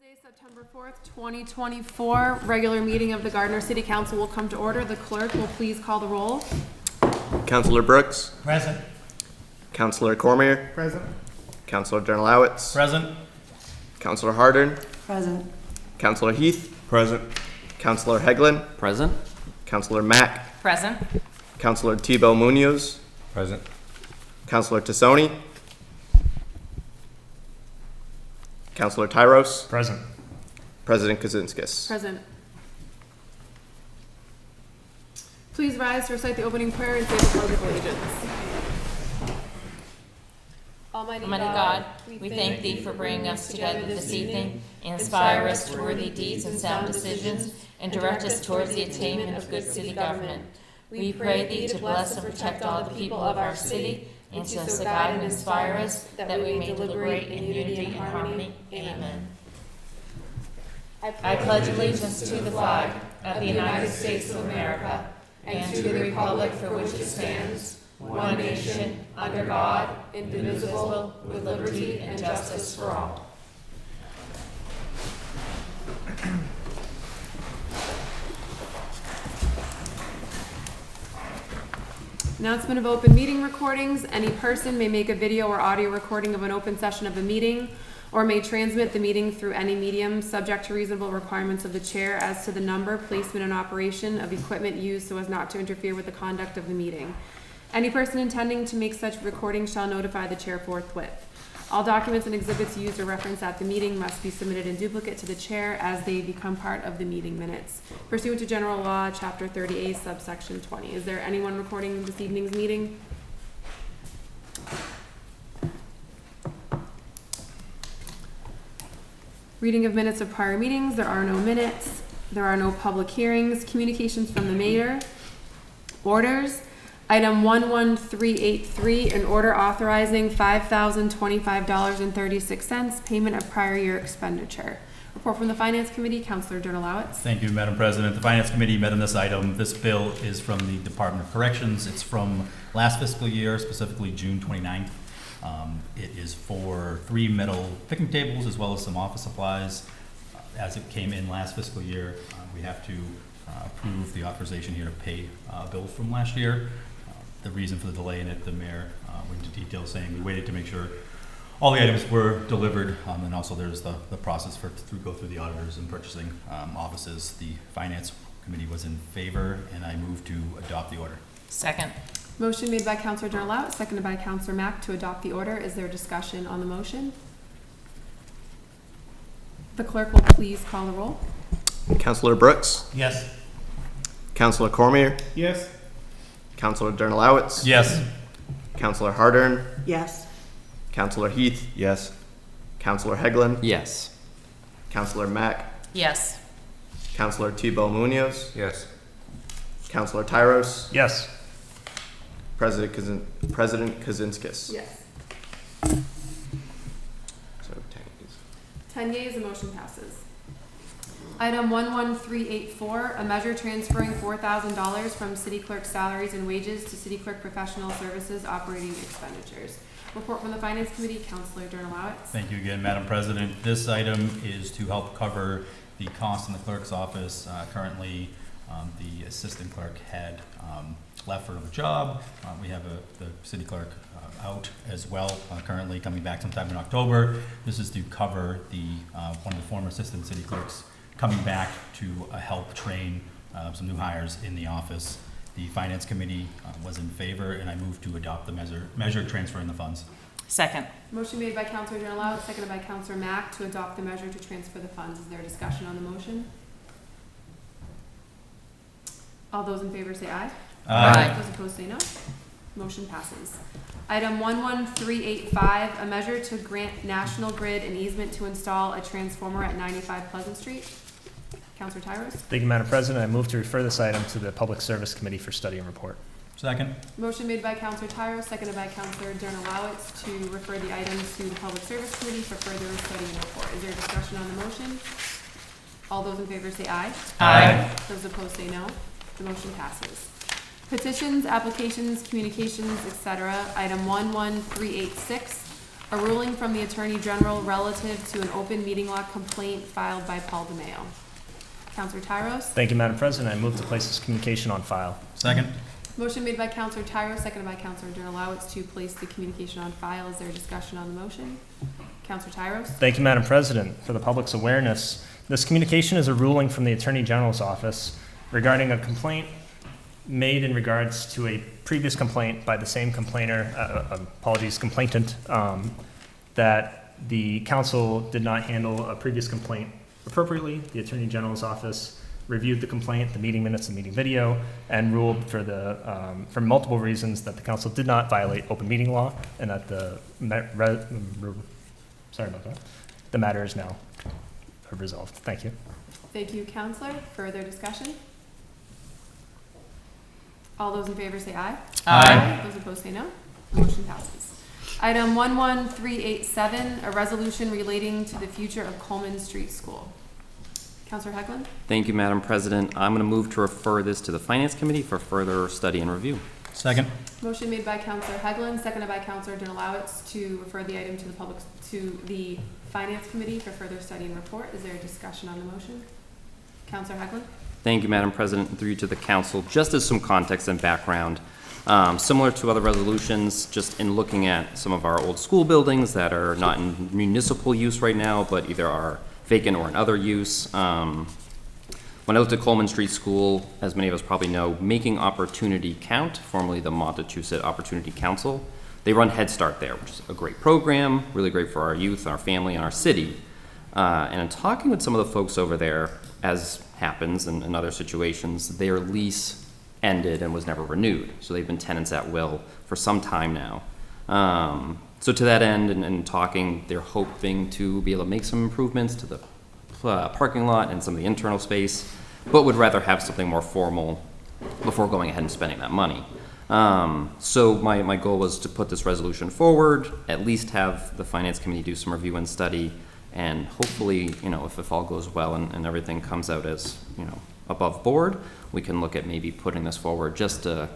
Wednesday, September 4th, 2024, regular meeting of the Gardner City Council will come to order. The clerk will please call the roll. Councilor Brooks. Present. Councilor Cormier. Present. Councilor Dernalowitz. Present. Councilor Hardern. Present. Councilor Heath. Present. Councilor Heglin. Present. Councilor Mack. Present. Councilor Thibault Munoz. Present. Councilor Tassoni. Councilor Tyros. Present. President Kaczynskis. Present. Please rise to recite the opening prayer and say the Pledge of Allegiance. Almighty God, we thank Thee for bringing us together this evening. Inspire us to worthy deeds and sound decisions, and direct us towards the attainment of good city government. We pray Thee to bless and protect all the people of our city, and to so guide and inspire us that we may deliberate in unity and harmony. Amen. I pledge allegiance to the flag of the United States of America and to the republic for which it stands, one nation, under God, indivisible, with liberty and justice for all. Announcement of open meeting recordings. Any person may make a video or audio recording of an open session of a meeting or may transmit the meeting through any medium, subject to reasonable requirements of the chair as to the number, placement, and operation of equipment used so as not to interfere with the conduct of the meeting. Any person intending to make such recording shall notify the chair forthwith. All documents and exhibits used or referenced at the meeting must be submitted in duplicate to the chair as they become part of the meeting minutes, pursuant to General Law, Chapter 30A, subsection 20. Is there anyone recording this evening's meeting? Reading of minutes of prior meetings. There are no minutes. There are no public hearings. Communications from the mayor. Orders. Item 11383, an order authorizing $5,025.36, payment of prior year expenditure. Report from the Finance Committee, Councilor Dernalowitz. Thank you, Madam President. The Finance Committee met on this item. This bill is from the Department of Corrections. It's from last fiscal year, specifically June 29th. It is for 3 metal picnic tables as well as some office supplies. As it came in last fiscal year, we have to approve the authorization here to pay a bill from last year. The reason for the delay in it, the mayor went into detail saying we waited to make sure all the items were delivered, and also there's the process to go through the auditors and purchasing offices. The Finance Committee was in favor, and I move to adopt the order. Second. Motion made by Councilor Dernalowitz, seconded by Councilor Mack to adopt the order. Is there discussion on the motion? The clerk will please call the roll. Councilor Brooks. Yes. Councilor Cormier. Yes. Councilor Dernalowitz. Yes. Councilor Hardern. Yes. Councilor Heath. Yes. Councilor Heglin. Yes. Councilor Mack. Yes. Councilor Thibault Munoz. Yes. Councilor Tyros. Yes. President Kaczynskis. Yes. So 10 yeas, the motion passes. Item 11384, a measure transferring $4,000 from city clerk salaries and wages to city clerk professional services operating expenditures. Report from the Finance Committee, Councilor Dernalowitz. Thank you again, Madam President. This item is to help cover the cost in the clerk's office. Currently, the assistant clerk had left for the job. We have the city clerk out as well, currently coming back sometime in October. This is to cover the one of the former assistant city clerks coming back to help train some new hires in the office. The Finance Committee was in favor, and I move to adopt the measure transferring the funds. Second. Motion made by Councilor Dernalowitz, seconded by Councilor Mack to adopt the measure to transfer the funds. Is there discussion on the motion? All those in favor say aye. Aye. Those opposed say no. Motion passes. Item 11385, a measure to grant National Grid an easement to install a transformer at 95 Pleasant Street. Councilor Tyros. Thank you, Madam President. I move to refer this item to the Public Service Committee for study and report. Second. Motion made by Councilor Tyros, seconded by Councilor Dernalowitz to refer the items to the Public Service Committee for further study and report. Is there discussion on the motion? All those in favor say aye. Aye. Those opposed say no. The motion passes. Petitions, applications, communications, etc. Item 11386, A ruling from the Attorney General relative to an open meeting law complaint filed by Paul DeMayo. Counselor Tyros? Thank you, Madam President. I move to place this communication on file. Second. Motion made by Counselor Tyros, seconded by Counselor Donalowitz to place the communication on file. Is there a discussion on the motion? Counselor Tyros? Thank you, Madam President. For the public's awareness, this communication is a ruling from the Attorney General's office regarding a complaint made in regards to a previous complaint by the same complainant, that the council did not handle a previous complaint appropriately. The Attorney General's office reviewed the complaint, the meeting minutes, the meeting video, and ruled for multiple reasons that the council did not violate open meeting law and that the matter is now resolved. Thank you. Thank you, Counselor. Further discussion? All those in favor say aye. Aye. Those opposed say no. Motion passes. Item 11387, a resolution relating to the future of Coleman Street School. Counselor Hegland? Thank you, Madam President. I'm going to move to refer this to the Finance Committee for further study and review. Second. Motion made by Counselor Hegland, seconded by Counselor Donalowitz to refer the item to the Finance Committee for further study and report. Is there a discussion on the motion? Counselor Hegland? Thank you, Madam President, and through you to the Council. Just as some context and background, similar to other resolutions, just in looking at some of our old school buildings that are not in municipal use right now, but either are vacant or in other use. When I looked at Coleman Street School, as many of us probably know, Making Opportunity Count, formerly the Montechusett Opportunity Council, they run Head Start there, which is a great program, really great for our youth, our family, and our city. And in talking with some of the folks over there, as happens in other situations, their lease ended and was never renewed. So they've been tenants at will for some time now. So to that end, and talking, they're hoping to be able to make some improvements to the parking lot and some of the internal space, but would rather have something more formal before going ahead and spending that money. So my goal was to put this resolution forward, at least have the Finance Committee do some review and study, and hopefully, if all goes well and everything comes out as, above board, we can look at maybe putting this forward just to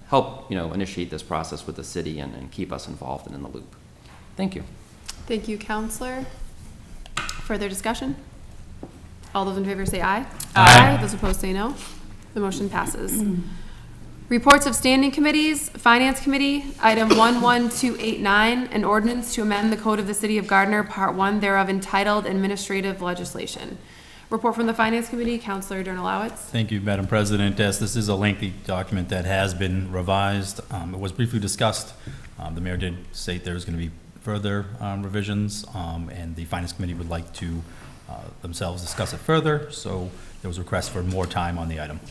help, initiate this process with the city and keep us involved and in the loop. Thank you. Thank you, Counselor. Further discussion? All those in favor say aye. Aye. Those opposed say no. The motion passes. Reports of standing committees. Finance Committee, item 11289, an ordinance to amend the Code of the City of Gardner, Part 1 thereof entitled Administrative Legislation. Report from the Finance Committee, Counselor Donalowitz. Thank you, Madam President. Yes, this is a lengthy document that has been revised. It was briefly discussed. The mayor did state there's going to be further revisions, and the Finance Committee would like to themselves discuss it further. So there was a request for more time on the item.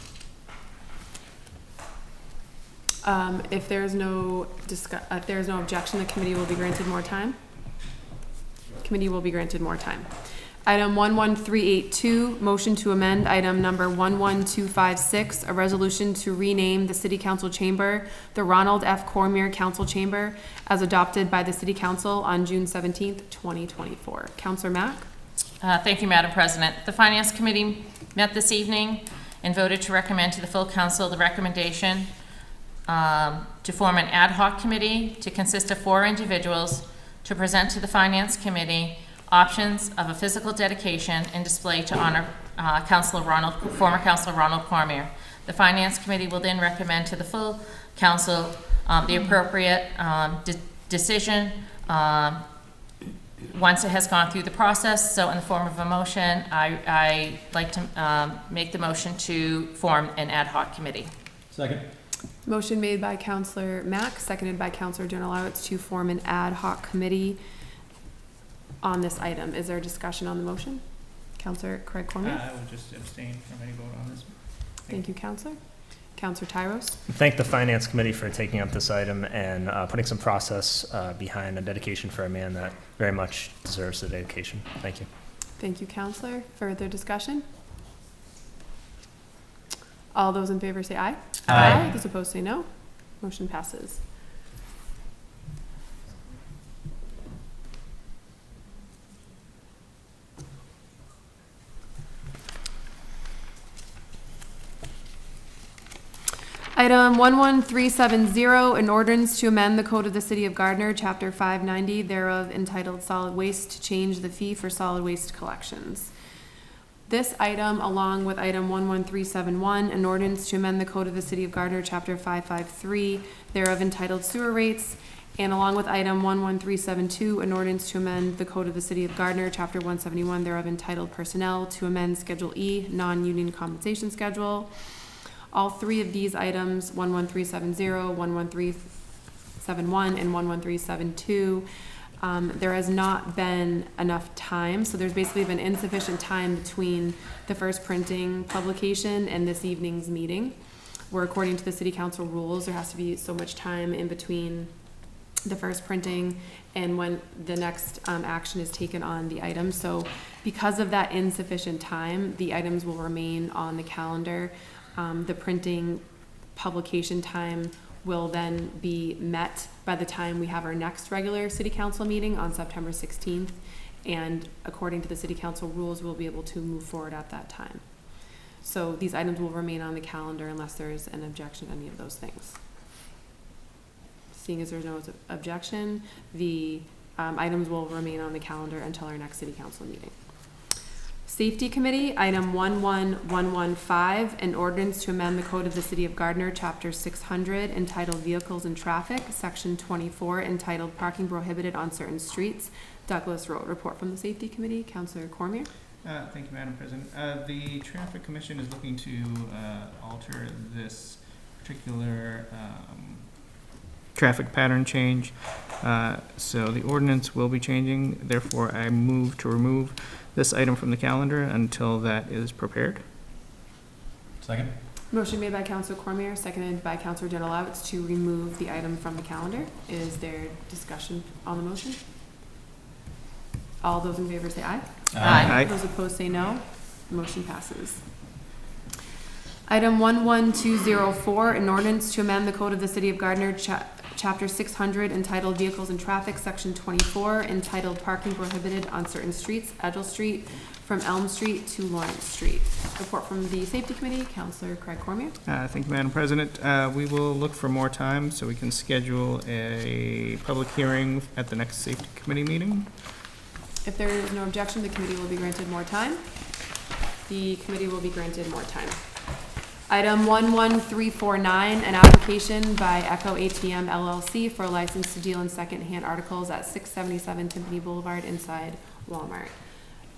If there is no objection, the committee will be granted more time. Committee will be granted more time. Item 11382, motion to amend item number 11256, a resolution to rename the City Council Chamber the Ronald F. Cormier Council Chamber, as adopted by the City Council on June 17th, 2024. Councilor Mack? Thank you, Madam President. The Finance Committee met this evening and voted to recommend to the full council the recommendation to form an ad hoc committee to consist of 4 individuals to present to the Finance Committee options of a physical dedication and display to honor former Councilor Ronald Cormier. The Finance Committee will then recommend to the full council the appropriate decision once it has gone through the process. So in the form of a motion, I like to make the motion to form an ad hoc committee. Second. Motion made by Counselor Mack, seconded by Counselor Donalowitz to form an ad hoc committee on this item. Is there a discussion on the motion? Counselor Craig Cormier? I will just abstain from any vote on this. Thank you, Counselor. Counselor Tyros? Thank the Finance Committee for taking up this item and putting some process behind a dedication for a man that very much deserves the dedication. Thank you. Thank you, Counselor. Further discussion? All those in favor say aye. Aye. Those opposed say no. Motion passes. Item 11370, an ordinance to amend the Code of the City of Gardner, Chapter 590, thereof entitled Solid Waste, to change the fee for solid waste collections. This item, along with item 11371, an ordinance to amend the Code of the City of Gardner, Chapter 553, thereof entitled Sewer Rates, and along with item 11372, an ordinance to amend the Code of the City of Gardner, Chapter 171, thereof entitled Personnel, to amend Schedule E, non-union compensation schedule. All three of these items, 11370, 11371, and 11372, there has not been enough time, so there's basically been insufficient time between the first printing publication and this evening's meeting, where according to the city council rules, there has to be so much time in between the first printing and when the next action is taken on the item. So because of that insufficient time, the items will remain on the calendar. The printing publication time will then be met by the time we have our next regular city council meeting on September 16th. And according to the city council rules, we'll be able to move forward at that time. So these items will remain on the calendar unless there is an objection to any of those things. Seeing as there's no objection, the items will remain on the calendar until our next city council meeting. Safety Committee, item 11115, an ordinance to amend the Code of the City of Gardner, Chapter 600, entitled Vehicles and Traffic, Section 24, entitled Parking Prohibited on Certain Streets. Douglas Road. Report from the Safety Committee. Councilor Cormier. Thank you, Madam President. The Traffic Commission is looking to alter this particular traffic pattern change. So the ordinance will be changing. Therefore, I move to remove this item from the calendar until that is prepared. Second? Motion made by Councilor Cormier, seconded by Councilor Denalowitz to remove the item from the calendar. Is there discussion on the motion? All those in favor say aye. Aye. Those opposed say no. The motion passes. Item 11204, an ordinance to amend the Code of the City of Gardner, Chapter 600, entitled Vehicles and Traffic, Section 24, entitled Parking Prohibited on Certain Streets, Edgell Street, from Elm Street to Lawrence Street. Report from the Safety Committee, Councilor Craig Cormier. Thank you, Madam President. We will look for more time so we can schedule a public hearing at the next Safety Committee meeting. If there is no objection, the committee will be granted more time. The committee will be granted more time. Item 11349, an application by Echo ATM LLC for a license to deal in second-hand articles at 677 Timpani Boulevard inside Walmart.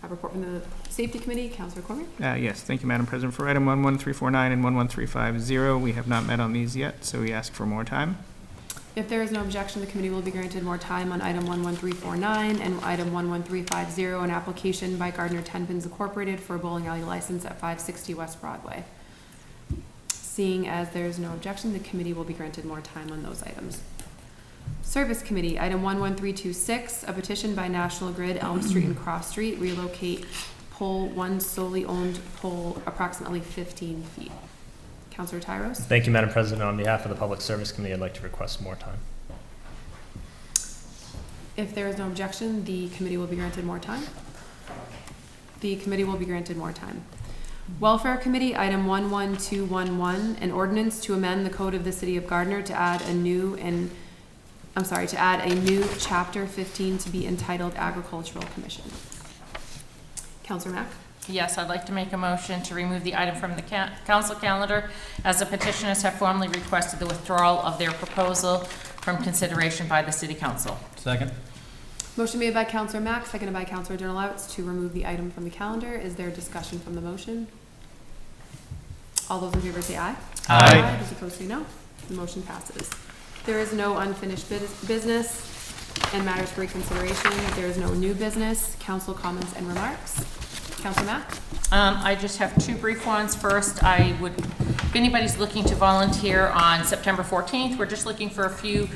A report from the Safety Committee, Councilor Cormier. Yes, thank you, Madam President. For item 11349 and 11350, we have not met on these yet, so we ask for more time. If there is no objection, the committee will be granted more time on item 11349 and item 11350, an application by Gardner Tenpins Incorporated for a bowling alley license at 560 West Broadway. Seeing as there is no objection, the committee will be granted more time on those items. Service Committee, item 11326, a petition by National Grid, Elm Street and Cross Street, relocate pole, one solely owned pole approximately 15 feet. Councilor Tyros. Thank you, Madam President. On behalf of the Public Service Committee, I'd like to request more time. If there is no objection, the committee will be granted more time. The committee will be granted more time. Welfare Committee, item 11211, an ordinance to amend the Code of the City of Gardner to add a new chapter 15 to be entitled Agricultural Commission. Councilor Mack. Yes, I'd like to make a motion to remove the item from the council calendar as the petitioners have formally requested the withdrawal of their proposal from consideration by the City Council. Second? Motion made by Councilor Mack, seconded by Councilor Denalowitz to remove the item from the calendar. Is there discussion from the motion? All those in favor say aye. Aye. Those opposed say no. The motion passes. There is no unfinished business and matters for reconsideration. There is no new business. Council comments and remarks. Councilor Mack. I just have two brief ones. First, if anybody's looking to volunteer on September 14th, we're just looking for a few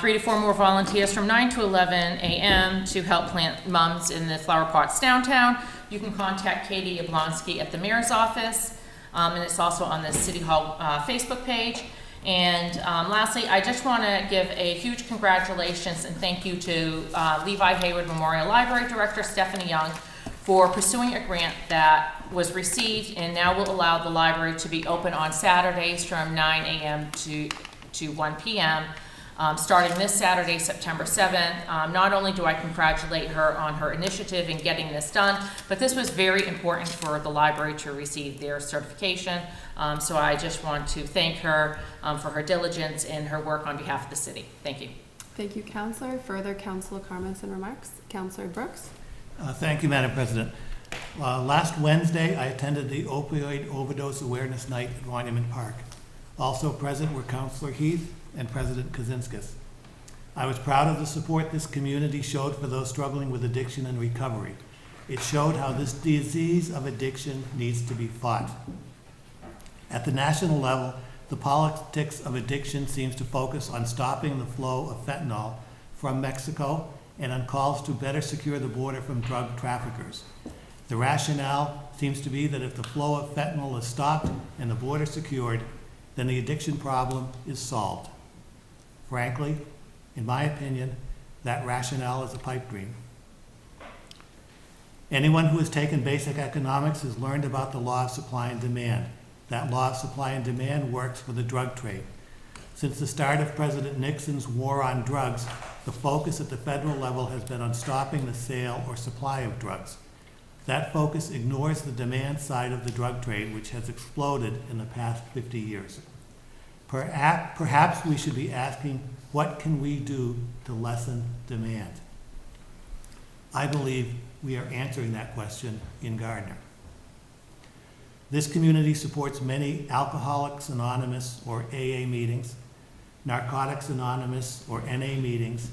3 to 4 more volunteers from 9 to 11 a.m. to help plant mums in the flower pots downtown. You can contact Katie Yablonsky at the mayor's office, and it's also on the City Hall Facebook page. And lastly, I just want to give a huge congratulations and thank you to Levi Hayward Memorial Library Director Stephanie Young for pursuing a grant that was received and now will allow the library to be open on Saturdays from 9 a.m. to 1 p.m. Starting this Saturday, September 7th. Not only do I congratulate her on her initiative in getting this done, but this was very important for the library to receive their certification. So I just want to thank her for her diligence and her work on behalf of the city. Thank you. Thank you, Counselor. Further council comments and remarks? Counselor Brooks? Thank you, Madam President. Last Wednesday, I attended the Opioid Overdose Awareness Night at Monument Park. Also present were Councilor Heath and President Kaczynskis. I was proud of the support this community showed for those struggling with addiction and recovery. It showed how this disease of addiction needs to be fought. At the national level, the politics of addiction seems to focus on stopping the flow of fentanyl from Mexico and on calls to better secure the border from drug traffickers. The rationale seems to be that if the flow of fentanyl is stopped and the border secured, then the addiction problem is solved. Frankly, in my opinion, that rationale is a pipe dream. Anyone who has taken basic economics has learned about the law of supply and demand. That law of supply and demand works for the drug trade. Since the start of President Nixon's war on drugs, the focus at the federal level has been on stopping the sale or supply of drugs. That focus ignores the demand side of the drug trade, which has exploded in the past 50 years. Perhaps we should be asking, what can we do to lessen demand? I believe we are answering that question in Gardner. This community supports many Alcoholics Anonymous or AA meetings, Narcotics Anonymous or NA meetings,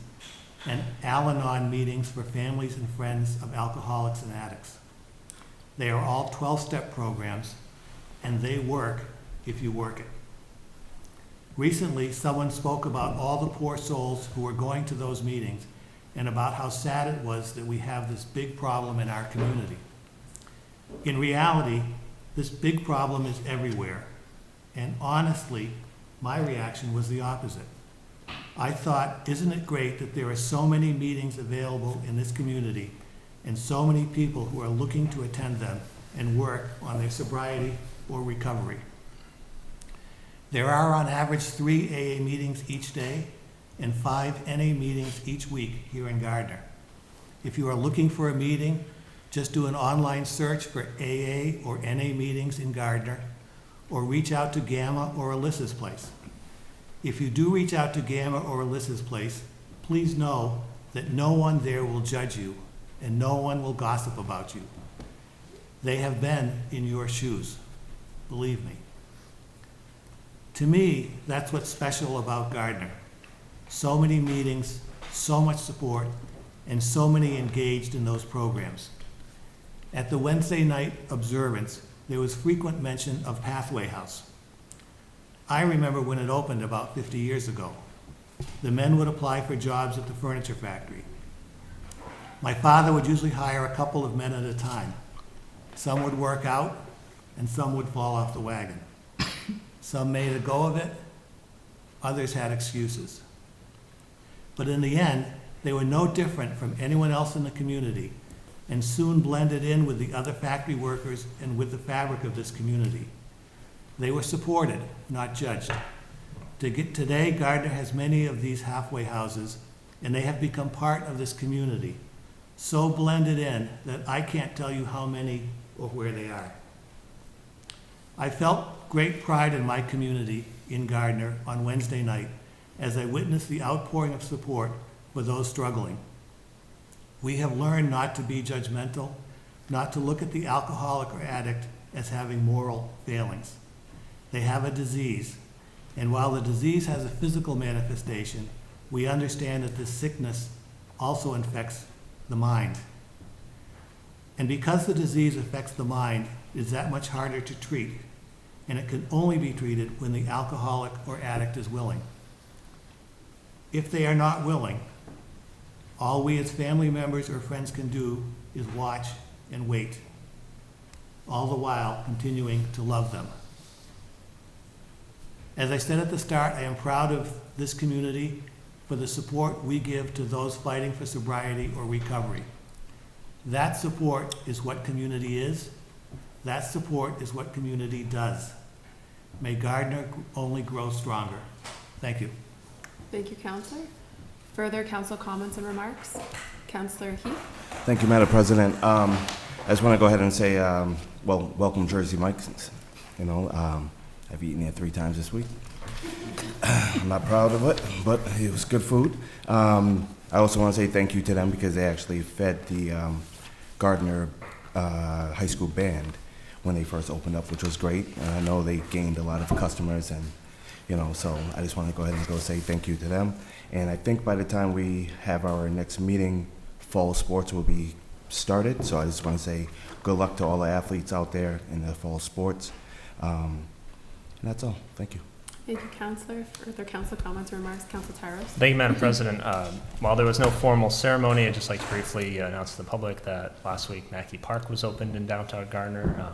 and Al-Anon meetings for families and friends of alcoholics and addicts. They are all 12-step programs, and they work if you work it. Recently, someone spoke about all the poor souls who were going to those meetings and about how sad it was that we have this big problem in our community. In reality, this big problem is everywhere, and honestly, my reaction was the opposite. I thought, isn't it great that there are so many meetings available in this community and so many people who are looking to attend them and work on their sobriety or recovery. There are on average 3 AA meetings each day and 5 NA meetings each week here in Gardner. If you are looking for a meeting, just do an online search for AA or NA meetings in Gardner, or reach out to Gamma or Alyssa's place. If you do reach out to Gamma or Alyssa's place, please know that no one there will judge you and no one will gossip about you. They have been in your shoes, believe me. To me, that's what's special about Gardner. So many meetings, so much support, and so many engaged in those programs. At the Wednesday night observance, there was frequent mention of Pathway House. I remember when it opened about 50 years ago. The men would apply for jobs at the furniture factory. My father would usually hire a couple of men at a time. Some would work out, and some would fall off the wagon. Some made a go of it, others had excuses. But in the end, they were no different from anyone else in the community, and soon blended in with the other factory workers and with the fabric of this community. They were supported, not judged. Today, Gardner has many of these halfway houses, and they have become part of this community, so blended in that I can't tell you how many or where they are. I felt great pride in my community in Gardner on Wednesday night as I witnessed the outpouring of support for those struggling. We have learned not to be judgmental, not to look at the alcoholic or addict as having moral failings. They have a disease, and while the disease has a physical manifestation, we understand that this sickness also infects the mind. And because the disease affects the mind, it is that much harder to treat, and it can only be treated when the alcoholic or addict is willing. If they are not willing, all we as family members or friends can do is watch and wait, all the while continuing to love them. As I said at the start, I am proud of this community for the support we give to those fighting for sobriety or recovery. That support is what community is. That support is what community does. May Gardner only grow stronger. Thank you. Thank you, Counselor. Further council comments and remarks? Counselor Heath? Thank you, Madam President. I just want to go ahead and say, well, welcome Jersey Mike's. You know, I've eaten there 3 times this week. I'm not proud of it, but it was good food. I also want to say thank you to them because they actually fed the Gardner High School band when they first opened up, which was great. And I know they gained a lot of customers, and so I just want to go ahead and say thank you to them. And I think by the time we have our next meeting, fall sports will be started. So I just want to say good luck to all the athletes out there in the fall sports. And that's all. Thank you. Thank you, Counselor. Further council comments or remarks? Counselor Tyros? Thank you, Madam President. While there was no formal ceremony, I'd just like to briefly announce to the public that last week Mackey Park was opened in downtown Gardner.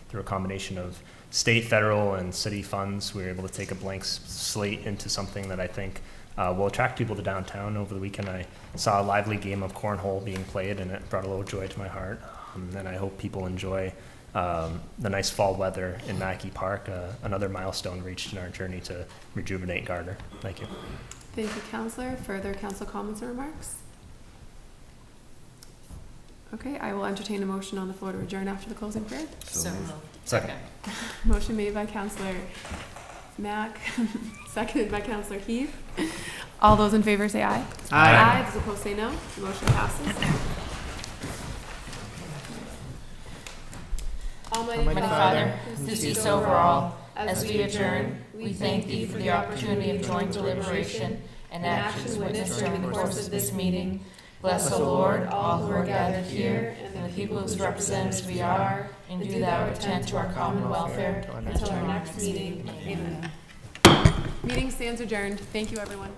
Through a combination of state, federal, and city funds, we were able to take a blank slate into something that I think will attract people to downtown. Over the weekend, I saw a lively game of cornhole being played, and it brought a little joy to my heart. And I hope people enjoy the nice fall weather in Mackey Park, another milestone reached in our journey to rejuvenate Gardner. Thank you. Thank you, Counselor. Further council comments or remarks? Okay, I will entertain a motion on the floor to adjourn after the closing prayer. So moved. Second. Motion made by Counselor Mack, seconded by Counselor Heath. All those in favor say aye. Aye. Those opposed say no. Motion passes. Almighty Almighty Father, who sees over all, as we adjourn, we thank Thee for the opportunity of joint deliberation and actions witnessed during the course of this meeting. Bless, O Lord, all who are gathered here, and the people whose representatives we are, and do Thou attend to our common welfare until our next meeting. Amen. Meeting stands adjourned. Thank you, everyone.